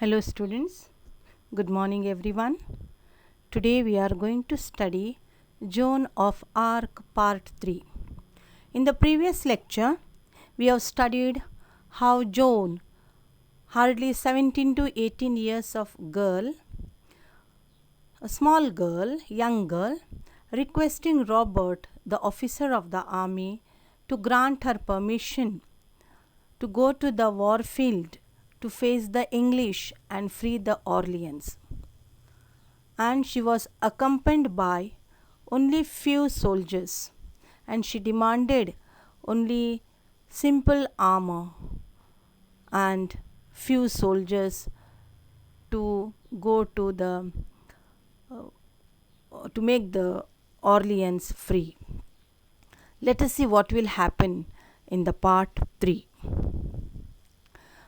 Hello students, good morning everyone. Today we are going to study Joan of Arc part 3. In the previous lecture, we have studied how Joan, hardly 17 to 18 years of girl, a small girl, young girl, requesting Robert, the officer of the army, to grant her permission to go to the warfield to face the English and free the Orleans. And she was accompanied by only few soldiers, and she demanded only simple armor and few soldiers to go to the to make the Orleans free. Let us see what will happen in the part 3.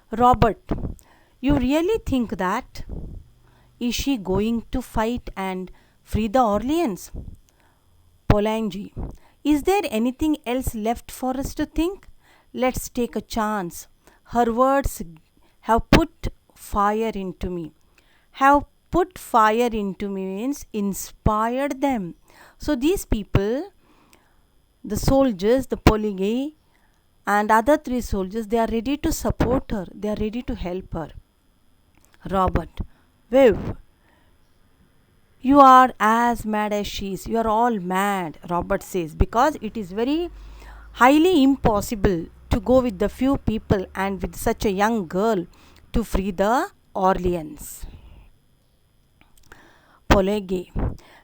Robert, you really think that? Is she going to fight and free the Orleans? Polanyi, is there anything else left for us to think? Let's take a chance. Her words have put fire into me. Have put fire into me means inspired them. So these people, the soldiers, the Polanyi, and other three soldiers, they are ready to support her. They are ready to help her. Robert, well, you are as mad as she is. You are all mad, Robert says, because it is very highly impossible to go with the few people and with such a young girl to free the Orleans. Polanyi,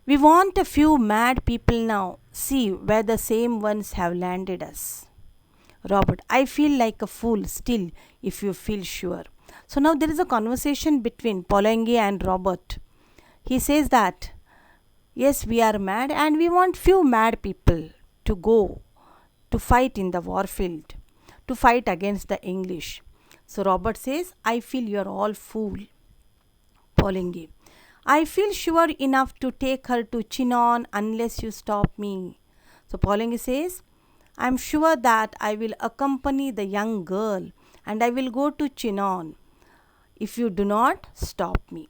we want a few mad people now. See where the same ones have landed us. Robert, I feel like a fool still if you feel sure. So now there is a conversation between Polanyi and Robert. He says that, yes, we are mad and we want few mad people to go to fight in the warfield, to fight against the English. So Robert says, I feel you are all fool. Polanyi, I feel sure enough to take her to Chinon unless you stop me. So Polanyi says, I am sure that I will accompany the young girl and I will go to Chinon if you do not stop me.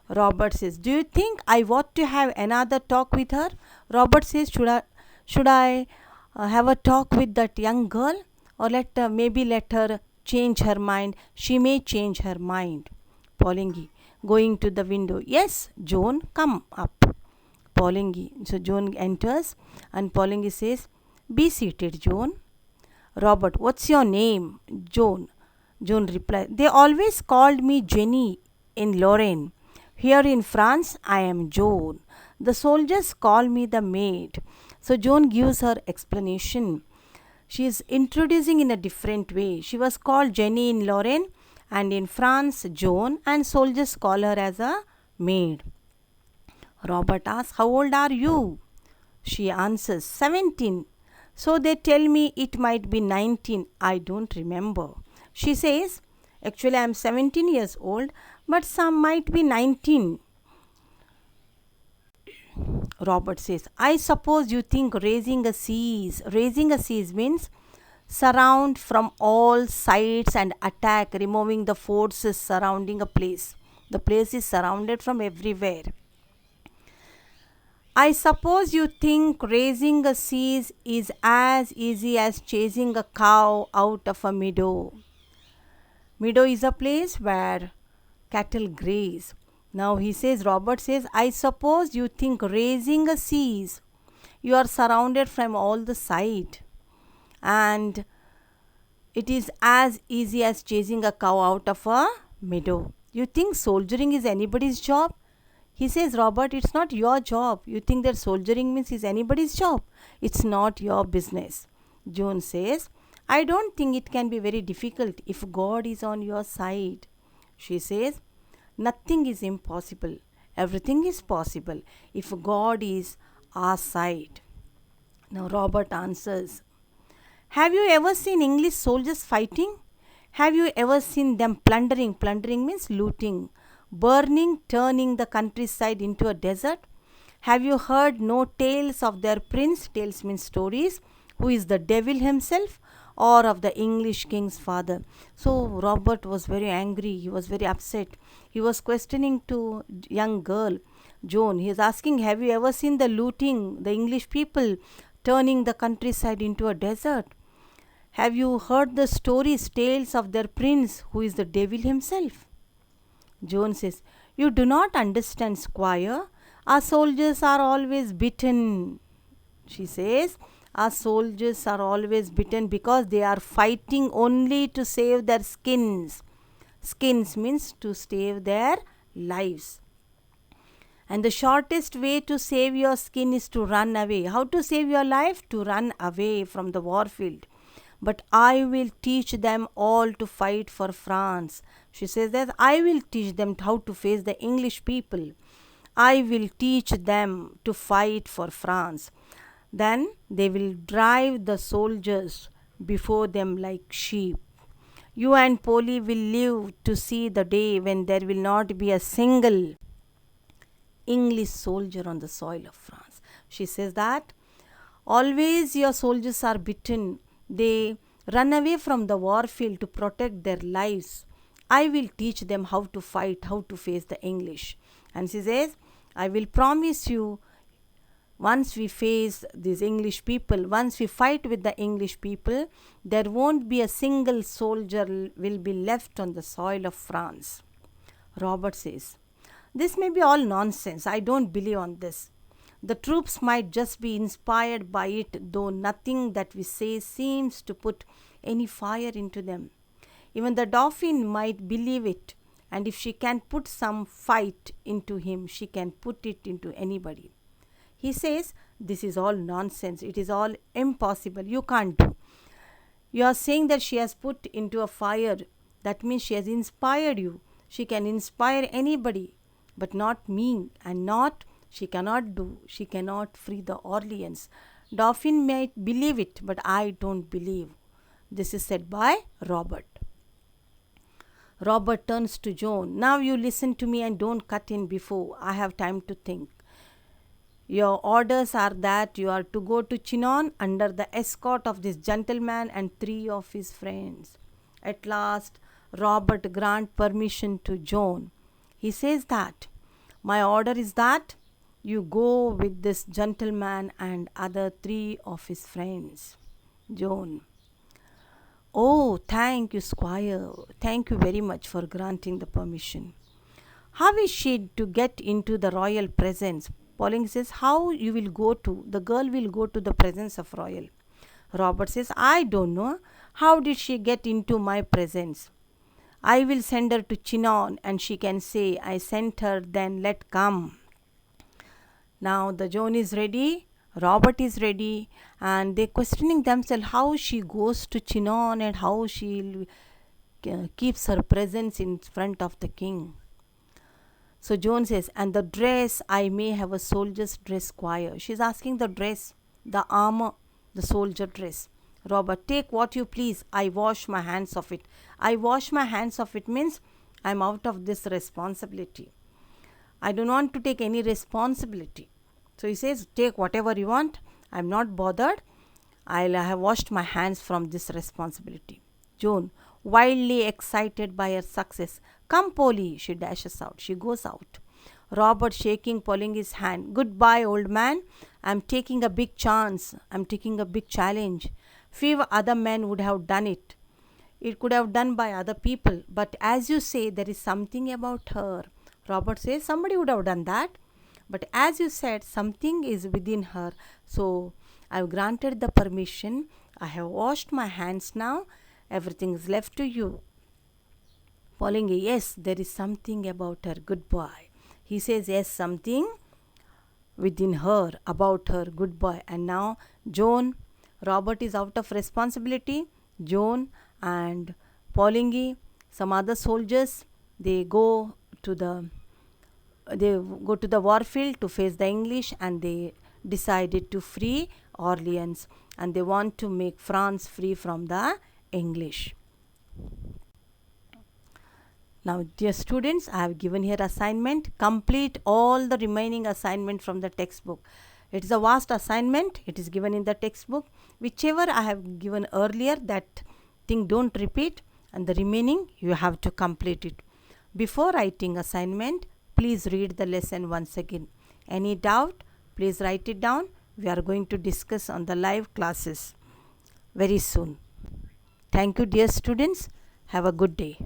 Robert says, do you think I ought to have another talk with her? Robert says, should I have a talk with that young girl, or maybe let her change her mind? She may change her mind. Polanyi, going to the window. Yes, Joan, come up. Polanyi. So Joan enters and Polanyi says, be seated, Joan. Robert, what's your name? Joan. Joan replied, they always called me Jenny in Lorraine. Here in France, I am Joan. The soldiers call me the maid. So Joan gives her explanation. She is introducing in a different way. She was called Jenny in Lorraine, and in France, Joan, and soldiers call her as a maid. Robert asks, how old are you? She answers, 17. So they tell me it might be 19. I don't remember. She says, actually I am 17 years old, but some might be 19. Robert says, I suppose you think raising a siege means surround from all sides and attack, removing the forces surrounding a place. The place is surrounded from everywhere. I suppose you think raising a siege is as easy as chasing a cow out of a meadow. Meadow is a place where cattle graze. Now he says, Robert says, I suppose you think raising a siege, you are surrounded from all the side, and it is as easy as chasing a cow out of a meadow. You think soldiering is anybody's job? He says, Robert, it's not your job. You think that soldiering means is anybody's job? It's not your business. Joan says, I don't think it can be very difficult if God is on your side. She says, nothing is impossible. Everything is possible if God is our side. Now Robert answers, have you ever seen English soldiers fighting? Have you ever seen them plundering? Plundering means looting. Burning, turning the countryside into a desert? Have you heard no tales of their prince? Tales means stories. Who is the devil himself? or of the English king's father. So Robert was very angry, he was very upset. He was questioning to young girl Joan. He is asking, have you ever seen the looting, the English people turning the countryside into a desert? Have you heard the stories, tales of their prince, who is the devil himself? Joan says, you do not understand, squire. Our soldiers are always beaten. She says, our soldiers are always beaten because they are fighting only to save their skins. Skins means to save their lives. And the shortest way to save your skin is to run away. How to save your life? To run away from the war field. But I will teach them all to fight for France. She says that I will teach them how to face the English people. I will teach them to fight for France. Then they will drive the soldiers before them like sheep. You and Polly will live to see the day when there will not be a single English soldier on the soil of France. She says that always your soldiers are beaten. They run away from the war field to protect their lives. I will teach them how to fight, how to face the English. And she says, I will promise you, once we face these English people, once we fight with the English people, there won't be a single soldier will be left on the soil of France. Robert says, this may be all nonsense. I don't believe on this. The troops might just be inspired by it, though nothing that we say seems to put any fire into them. Even the Dauphin might believe it, and if she can put some fight into him, she can put it into anybody. He says, this is all nonsense. It is all impossible. You can't do. You are saying that she has put into a fire. That means she has inspired you. She can inspire anybody, but not me, and not she cannot do. She cannot free the Orleans. Dauphin might believe it, but I don't believe. This is said by Robert. Robert turns to Joan. Now you listen to me and don't cut in before I have time to think. Your orders are that you are to go to Chinon under the escort of this gentleman and 3 of his friends. At last, Robert grants permission to Joan. He says that, my order is that you go with this gentleman and other 3 of his friends. Joan. Oh, thank you, squire. Thank you very much for granting the permission. How is she to get into the royal presence? Pauline says, how you will go to, the girl will go to the presence of royal. Robert says, I don't know. How did she get into my presence? I will send her to Chinon and she can say, I sent her, then let come. Now the Joan is ready, Robert is ready, and they're questioning themselves how she goes to Chinon and how she keeps her presence in front of the king. So Joan says, and the dress, I may have a soldier's dress, squire. She's asking the dress, the armor, the soldier dress. Robert, take what you please. I wash my hands of it. I wash my hands of it means I'm out of this responsibility. I don't want to take any responsibility. So he says, take whatever you want. I'm not bothered. I have washed my hands from this responsibility. Joan, wildly excited by her success. Come, Polly, she dashes out. She goes out. Robert shaking Polingi's hand. Goodbye, old man. I'm taking a big chance. I'm taking a big challenge. Few other men would have done it. It could have done by other people. But as you say, there is something about her. Robert says, somebody would have done that. But as you said, something is within her. So I've granted the permission. I have washed my hands now. Everything is left to you. Polingi, yes, there is something about her. Goodbye. He says, yes, something within her, about her. Goodbye. And now Joan, Robert is out of responsibility. Joan and Polingi, some other soldiers, they go to the war field to face the English, and they decided to free Orleans, and they want to make France free from the English. Now, dear students, I have given here assignment. Complete all the remaining assignment from the textbook. It is a vast assignment. It is given in the textbook. Whichever I have given earlier, that thing don't repeat, and the remaining you have to complete it. Before writing assignment, please read the lesson once again. Any doubt, please write it down. We are going to discuss on the live classes very soon. Thank you, dear students. Have a good day.